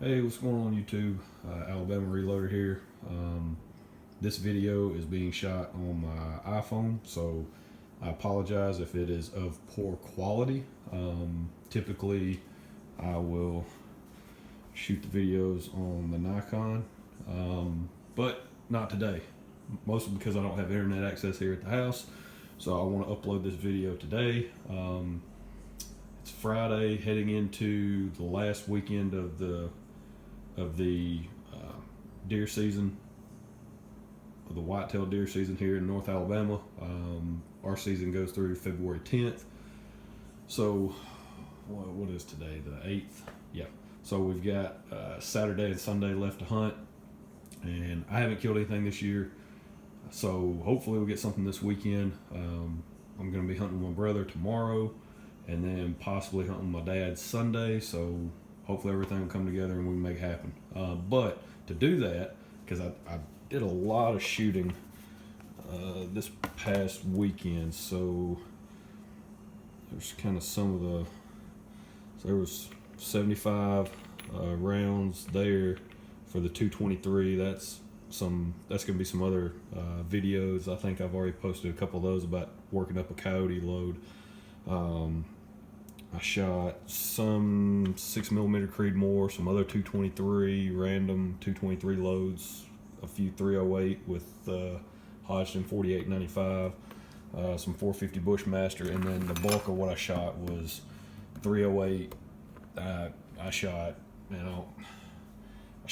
Hey, what's going on YouTube? Alabama Reloader here. This video is being shot on my iPhone, so I apologize if it is of poor quality. Typically, I will shoot the videos on the Nikon, but not today. Mostly because I don't have internet access here at the house, so I want to upload this video today. It's Friday, heading into the last weekend of the deer season, of the whitetail deer season here in North Alabama. Our season goes through February 10th. So, what is today? The 8th? Yeah. So we've got Saturday and Sunday left to hunt, and I haven't killed anything this year. So hopefully we'll get something this weekend. I'm going to be hunting with my brother tomorrow, and then possibly hunting with my dad Sunday. So hopefully everything will come together and we can make it happen. But to do that, because I did a lot of shooting this past weekend, so there's kind of some of the, so there was 75 rounds there for the 223. That's going to be some other videos. I think I've already posted a couple of those about working up a coyote load. I shot some 6mm Creedmoor, some other 223, random 223 loads, a few 308 with Hodgson 4895, some 450 Bushmaster, and then the bulk of what I shot was 308. I shot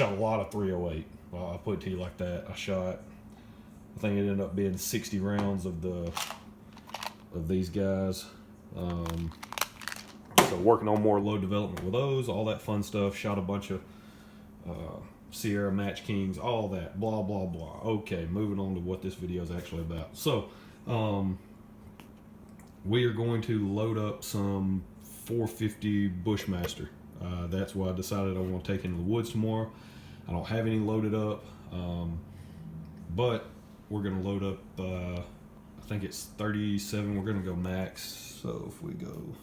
a lot of 308. Well, I'll put it to you like that. I think it ended up being 60 rounds of these guys. So working on more load development with those, all that fun stuff. Shot a bunch of Sierra Match Kings, all that, blah, blah, blah. Okay, moving on to what this video is actually about. So, we are going to load up some 450 Bushmaster. That's what I decided I want to take into the woods tomorrow. I don't have any loaded up, but we're going to load up, I think it's 37. We're going to go max. So if we go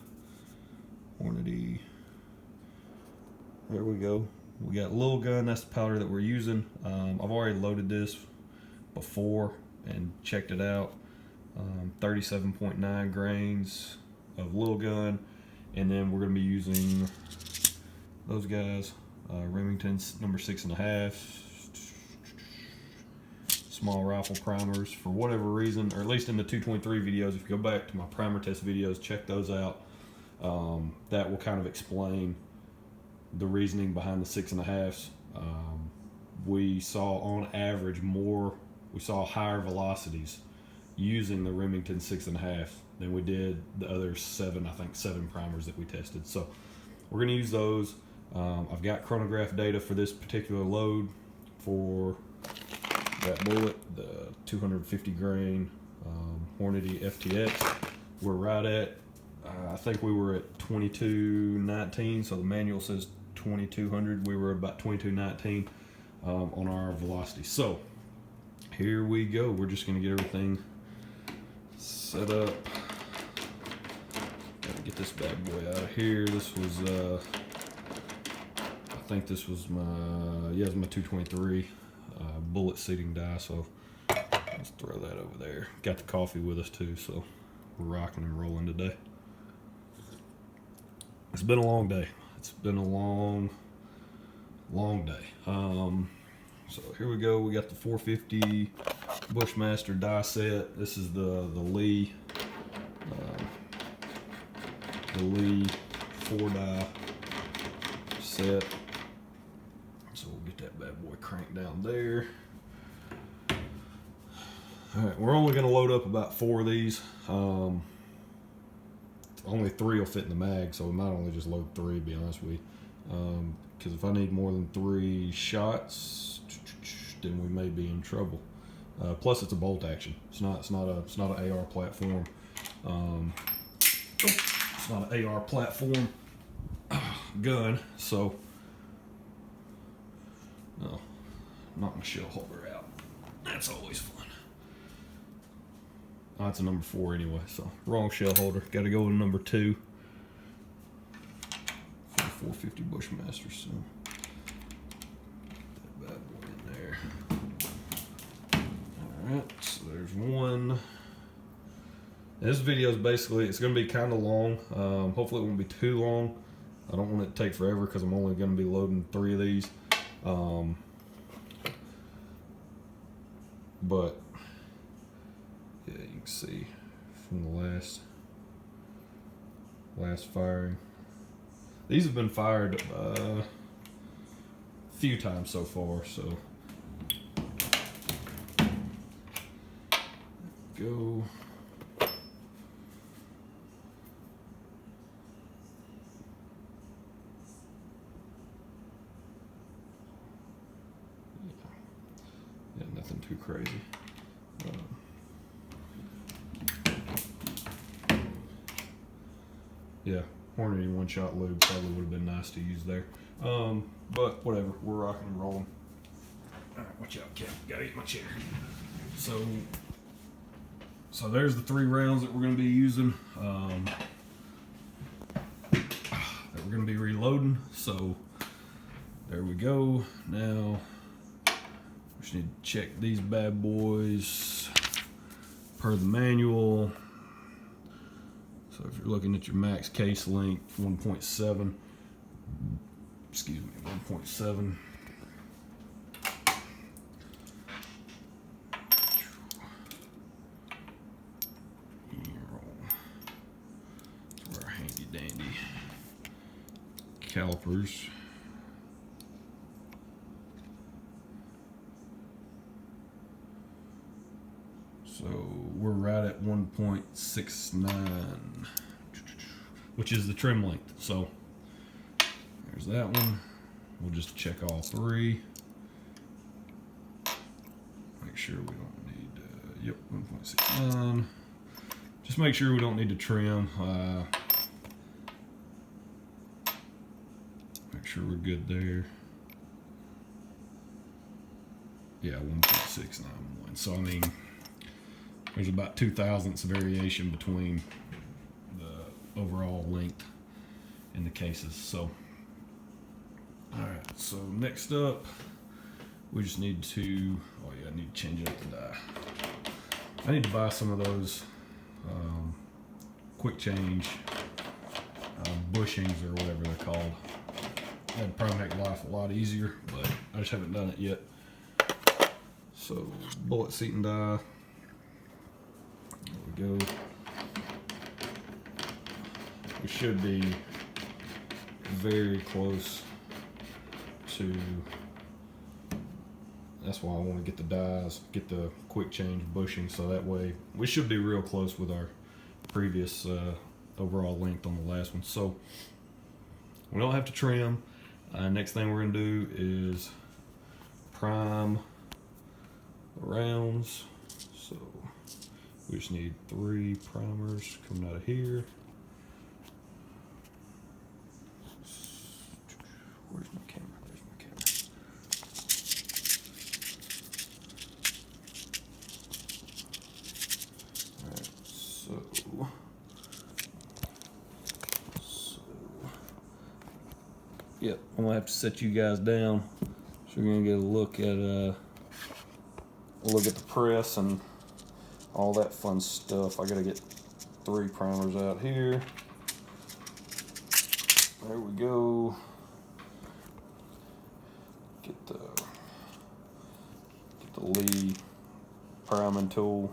Hornady, there we go. We got little gun, that's the powder that we're using. I've already loaded this before and checked it out. 37.9 grains of little gun, and then we're going to be using those guys, Remington's number 6.5 small rifle primers. For whatever reason, or at least in the 223 videos, if you go back to my primer test videos, check those out. That will kind of explain the reasoning behind the 6.5s. We saw on average we saw higher velocities using the Remington 6.5 than we did the other seven primers that we tested. So we're going to use those. I've got chronograph data for this particular load for that bullet, the 250 grain Hornady FTX. We're right at, I think we were at 2219, so the manual says 2200. We were about 2219 on our velocity. So here we go. We're just going to get everything set up. Gotta get this bad boy out of here. This was, I think this was it was my 223 bullet seating die, so let's throw that over there. Got the coffee with us too, so we're rocking and rolling today. It's been a long day. It's been a long day. So here we go. We got the 450 Bushmaster die set. This is the Lee 4-die set. So we'll get that bad boy cranked down there. Alright, we're only going to load up about 4 of these. Only 3 will fit in the mag, so we might only just load 3, to be honest with you. Because if I need more than 3 shots, then we may be in trouble. Plus, it's a bolt action. It's not an AR platform. It's not an AR platform gun, so no, knock my shell holder out. That's always fun. Oh, it's a number 4 anyway, so wrong shell holder. Got to go with number 2 for the 450 Bushmaster. So Alright, so there's one. This video is basically, it's going to be kind of long. Hopefully it won't be too long. I don't want it to take forever because I'm only going to be loading 3 of these. But yeah, you can see from the last firing. These have been fired a few times so far, so go. Yeah, nothing too crazy. Yeah, Hornady one-shot lube probably would have been nice to use there. But whatever, we're rocking and rolling. All right, watch out, Cap. Gotta get my chair. So there's the 3 rounds that we're going to be using. That we're going to be reloading. So there we go. Now we just need to check these bad boys per the manual. So if you're looking at your max case length, 1.7, excuse me, 1.7. Our handy dandy calipers. So we're right at 1.69, which is the trim length. So there's that one. We'll just check all 3. Make sure we don't need, yep, 1.69. Just make sure we don't need to trim. Make sure we're good there. Yeah, 1.691. So I mean, there's about 0.02 variation between the overall length in the cases. So, all right. So next up, we just need to. Oh yeah, I need to change out the die. I need to buy some of those quick change bushings or whatever they're called. That'd probably make life a lot easier, but I just haven't done it yet. So bullet seat and die. There we go. We should be very close to. That's why I want to get the dies, get the quick change bushing, so that way we should be real close with our previous overall length on the last one. So we don't have to trim. Next thing we're going to do is prime the rounds. So we just need 3 primers coming out of here. Where's my camera? There's my camera. Alright, so yep, I'm gonna have to set you guys down. So we're gonna get a look at the press and all that fun stuff. I gotta get 3 primers out here. There we go. Get the Lee priming tool.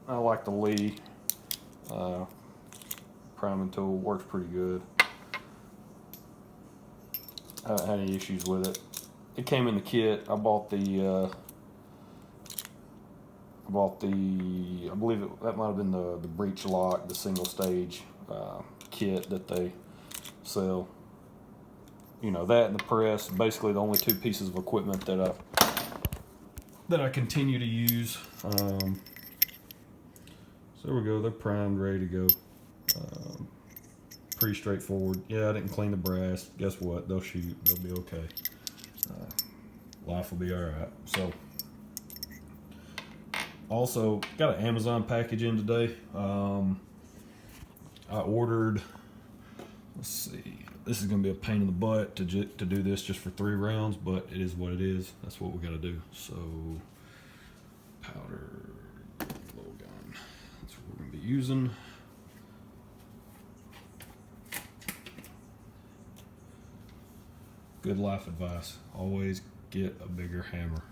I like the Lee priming tool, works pretty good. I haven't had any issues with it. It came in the kit. I bought the I believe that might have been the breech lock, the single stage kit that they sell. You know, that and the press, basically the only 2 pieces of equipment that I continue to use. So there we go, they're primed, ready to go. Pretty straightforward. Yeah, I didn't clean the brass. Guess what? They'll shoot. They'll be okay. Life will be all right. So, also got an Amazon package in today. I ordered. Let's see. This is going to be a pain in the butt to do this just for 3 rounds, but it is what it is. That's what we got to do. So, powder, low gun. That's what we're going to be using. Good life advice. Always get a bigger hammer.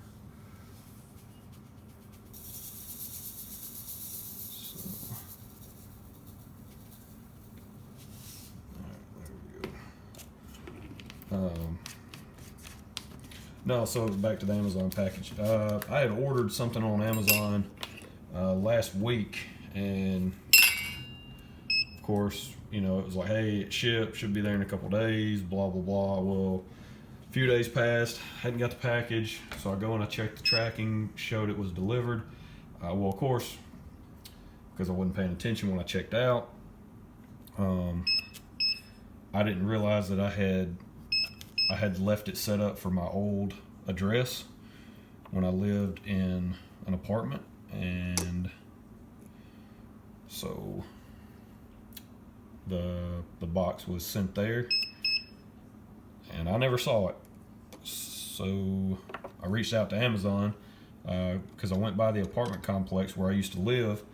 No, so back to the Amazon package. I had ordered something on Amazon last week, and of course, you know, it was like, hey, it shipped, should be there in a couple days, blah, blah, blah. Well, a few days passed, hadn't got the package, so I go and I checked the tracking, showed it was delivered. Well, of course, because I wasn't paying attention when I checked out, I didn't realize that I had left it set up for my old address when I lived in an apartment, and so the box was sent there, and I never saw it. So I reached out to Amazon because I went by the apartment complex where I used to live,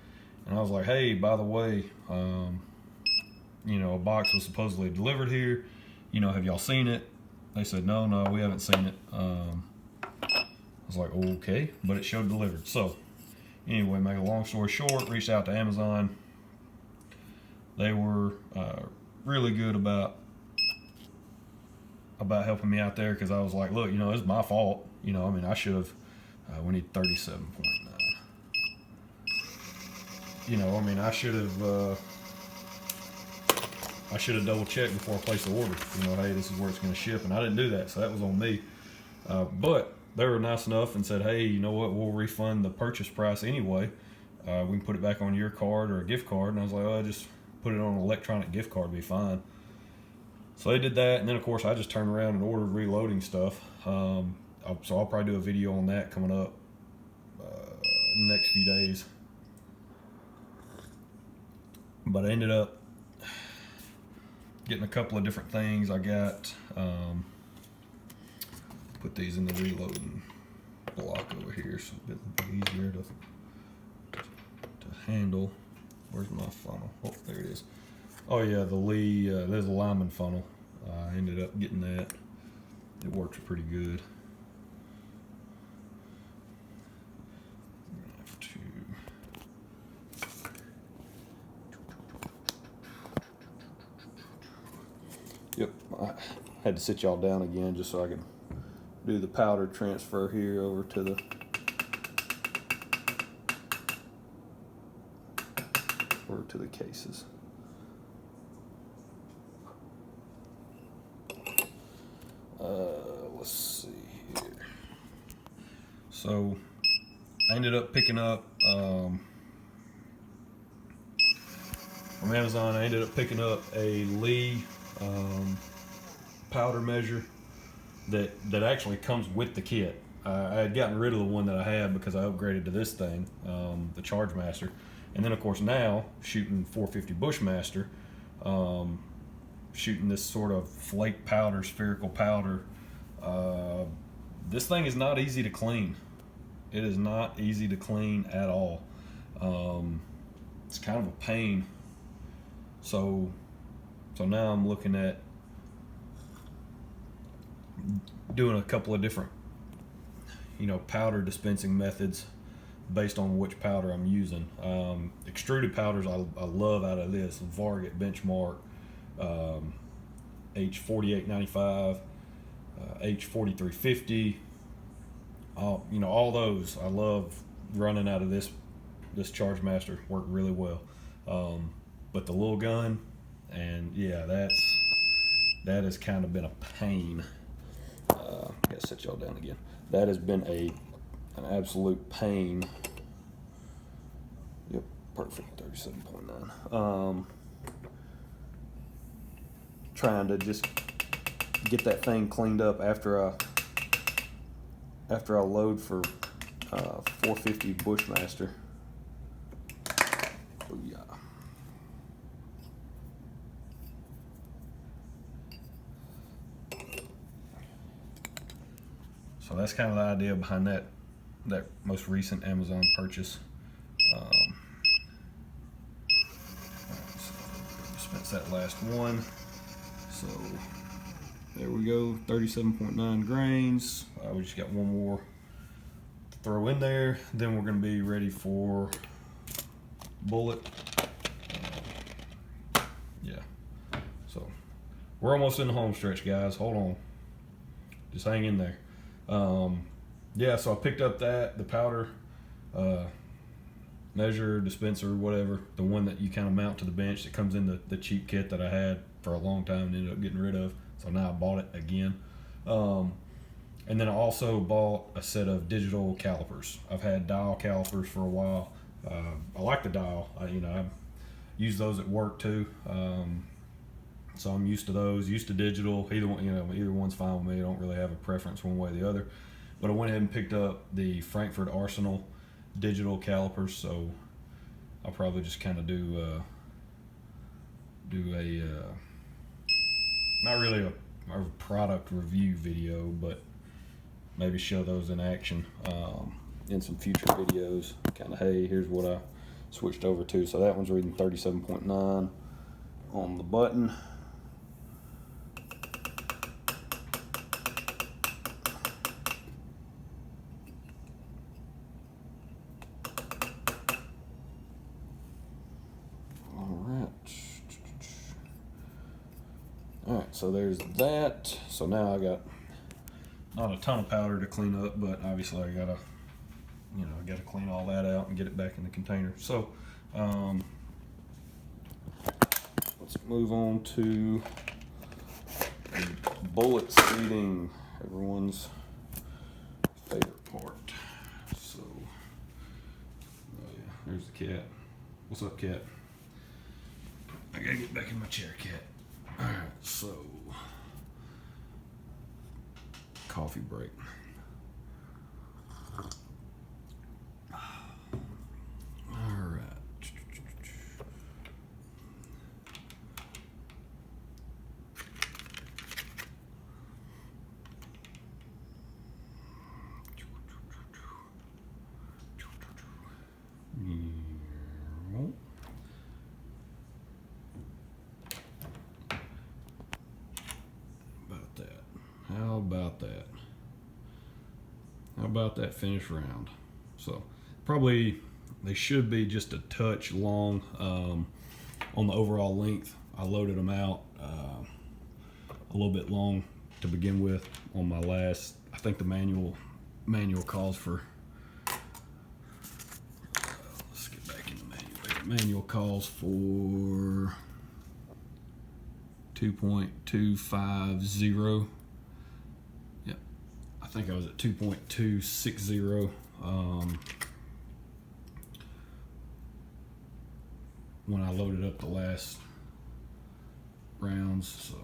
and I was like, hey, by the way, you know, a box was supposedly delivered here. You know, have y'all seen it? They said, no, we haven't seen it. I was like, okay, but it showed delivered. So anyway, make a long story short, reached out to Amazon. They were really good about helping me out there, because I was like, look, you know, it's my fault. You know, I mean, I should have, we need 37.9. You know, I mean, I should have double checked before I placed the order. You know, hey, this is where it's going to ship, and I didn't do that, so that was on me. But they were nice enough and said, hey, you know what, we'll refund the purchase price anyway. We can put it back on your card or a gift card. And I was like, oh, just put it on an electronic gift card, be fine. So they did that, and then of course I just turned around and ordered reloading stuff. So I'll probably do a video on that coming up in the next few days. But I ended up getting a couple of different things. I got put these in the reloading block over here, so it's a bit easier to handle. Where's my funnel? Oh, there it is. Oh yeah, the Lee, there's a Lyman funnel. I ended up getting that. It works pretty good. Yep, I had to sit y'all down again just so I could do the powder transfer here over to the cases. Let's see here. So I ended up picking up from Amazon. I ended up picking up a Lee powder measure that actually comes with the kit. I had gotten rid of the one that I had because I upgraded to this thing, the Chargemaster. And then of course now, shooting 450 Bushmaster, shooting this sort of flake powder, spherical powder, this thing is not easy to clean. It is not easy to clean at all. It's kind of a pain. So now I'm looking at doing a couple of different, you know, powder dispensing methods based on which powder I'm using. Extruded powders I love out of this. Varget Benchmark, H4895, H4350. You know, all those I love running out of this Chargemaster. Worked really well. But the little gun, and yeah, that has kind of been a pain. Gotta set y'all down again. That has been an absolute pain. Yep, perfect, 37.9. Trying to just get that thing cleaned up after I load for 450 Bushmaster. Booyah. So that's kind of the idea behind that most recent Amazon purchase. Dispense that last one. So there we go, 37.9 grains. We just got one more to throw in there. Then we're going to be ready for bullet. Yeah. So we're almost in the home stretch, guys. Hold on. Just hang in there. Yeah, so I picked up the powder measure, dispenser, whatever, the one that you kind of mount to the bench that comes in the cheap kit that I had for a long time and ended up getting rid of. So now I bought it again. And then I also bought a set of digital calipers. I've had dial calipers for a while. I like the dial. I use those at work too. So I'm used to those, used to digital. Either one's fine with me. I don't really have a preference one way or the other. But I went ahead and picked up the Frankfurt Arsenal digital calipers. So I'll probably just kind of do a not really a product review video, but maybe show those in action in some future videos. Kind of, hey, here's what I switched over to. So that one's reading 37.9 on the button. Alright, so there's that. So now I got not a ton of powder to clean up, but obviously I gotta clean all that out and get it back in the container. So let's move on to bullet seating, everyone's favorite part. So, oh yeah, there's the cat. What's up, cat? I gotta get back in my chair, cat. Alright, so coffee break. Alright. How about that finish round? So probably they should be just a touch long on the overall length. I loaded them out a little bit long to begin with on my last. I think the manual calls for. Let's get back in the manual. The manual calls for 2.250. I think I was at 2.260 when I loaded up the last rounds. So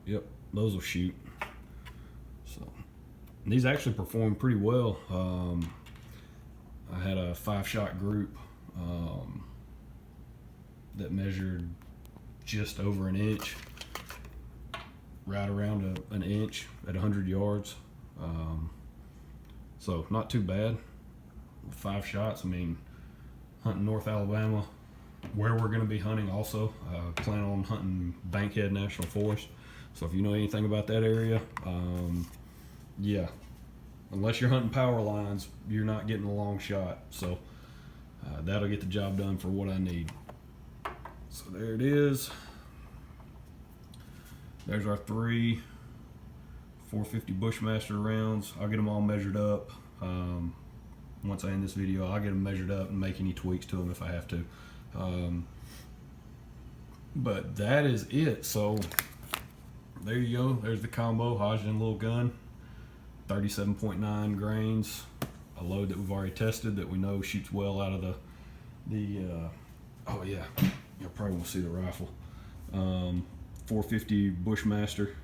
yep, those will shoot. So and these actually performed pretty well. I had a 5-shot group that measured just over an inch, right around an inch at 100 yards. So not too bad. 5 shots. I mean, hunting North Alabama, where we're going to be hunting also. Plan on hunting Bankhead National Forest. So if you know anything about that area, yeah, unless you're hunting power lines, you're not getting a long shot. So that'll get the job done for what I need. So there it is. There's our 3 450 Bushmaster rounds. I'll get them all measured up. Once I end this video, I'll get them measured up and make any tweaks to them if I have to. But that is it. So there you go. There's the combo Hodgdon little gun. 37.9 grains. A load that we've already tested that we know shoots well out of the oh yeah. You'll probably won't see the rifle. 450 Bushmaster.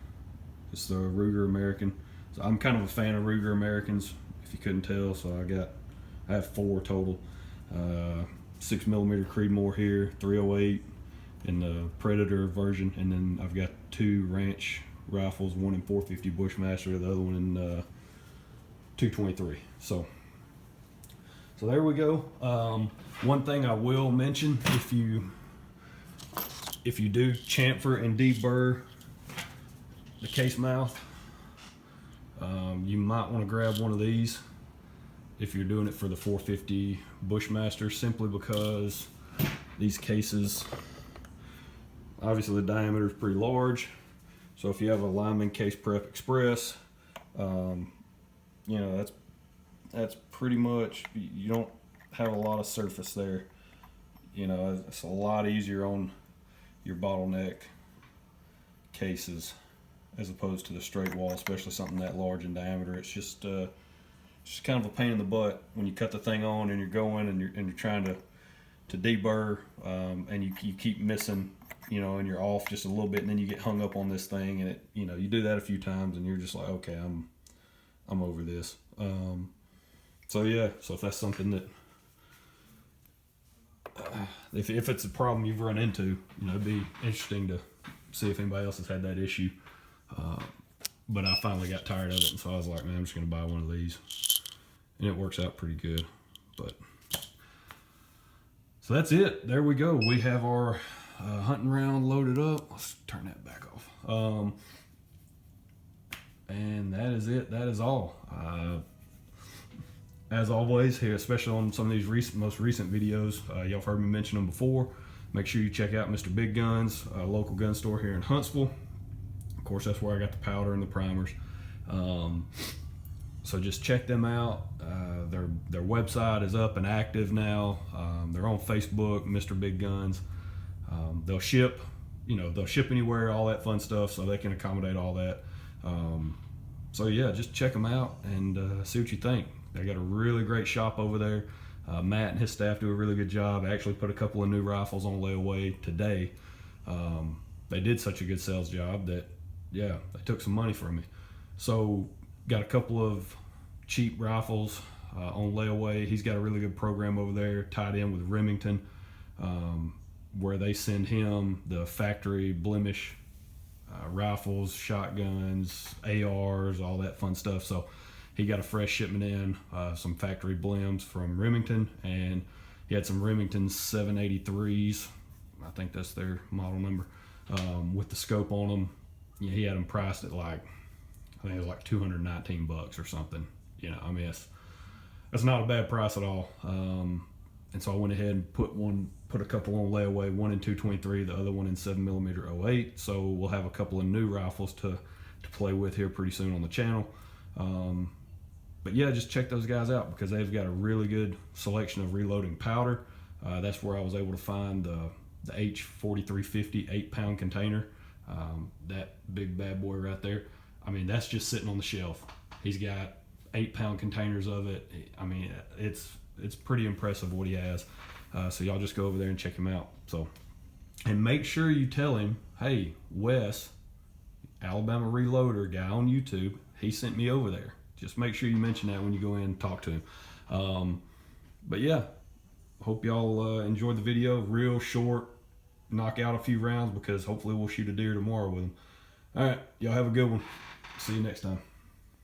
It's the Ruger American. So I'm kind of a fan of Ruger Americans, if you couldn't tell. So I have 4 total. 6mm Creedmoor here, 308, in the Predator version, and then I've got 2 ranch rifles, one in .450 Bushmaster, the other one in .223. So there we go. One thing I will mention, if you do chamfer and deburr the case mouth, you might want to grab one of these if you're doing it for the .450 Bushmaster, simply because these cases, obviously the diameter is pretty large. So if you have a Lyman Case Prep Express, you know, that's pretty much, you don't have a lot of surface there. You know, it's a lot easier on your bottleneck cases as opposed to the straight wall, especially something that large in diameter. It's just kind of a pain in the butt when you cut the thing on and you're going and you're trying to deburr, and you keep missing, you know, and you're off just a little bit, and then you get hung up on this thing, and it, you know, you do that a few times and you're just like, okay, I'm over this. So yeah, so if that's something that if it's a problem you've run into, you know, it'd be interesting to see if anybody else has had that issue. But I finally got tired of it, and so I was like, man, I'm just gonna buy one of these, and it works out pretty good. But so that's it. There we go. We have our hunting round loaded up. Let's turn that back off. And that is it. That is all. As always, here, especially on some of these most recent videos, y'all have heard me mention them before. Make sure you check out Mr. Big Guns, a local gun store here in Huntsville. Of course, that's where I got the powder and the primers. So just check them out. Their website is up and active now. They're on Facebook, Mr. Big Guns. They'll ship, you know, they'll ship anywhere, all that fun stuff, so they can accommodate all that. So yeah, just check them out and see what you think. They got a really great shop over there. Matt and his staff do a really good job. I actually put a couple of new rifles on layaway today. They did such a good sales job that, yeah, they took some money from me. So got a couple of cheap rifles on layaway. He's got a really good program over there tied in with Remington, where they send him the factory blemish rifles, shotguns, ARs, all that fun stuff. So he got a fresh shipment in, some factory blems from Remington, and he had some Remington 783s. I think that's their model number, with the scope on them. You know, he had them priced at like, I think it was like $219 or something. You know, I mean, that's not a bad price at all. And so I went ahead and put a couple on layaway, one in .223, the other one in 7mm 08. So we'll have a couple of new rifles to play with here pretty soon on the channel. But yeah, just check those guys out because they've got a really good selection of reloading powder. That's where I was able to find the H4350 8-pound container. That big bad boy right there. I mean, that's just sitting on the shelf. He's got 8-pound containers of it. I mean, it's pretty impressive what he has. So y'all just go over there and check him out. So, and make sure you tell him, hey, Wes, Alabama Reloader guy on YouTube, he sent me over there. Just make sure you mention that when you go in and talk to him. But yeah, hope y'all enjoyed the video. Real short, knock out a few rounds because hopefully we'll shoot a deer tomorrow with him. All right, y'all have a good one. See you next time.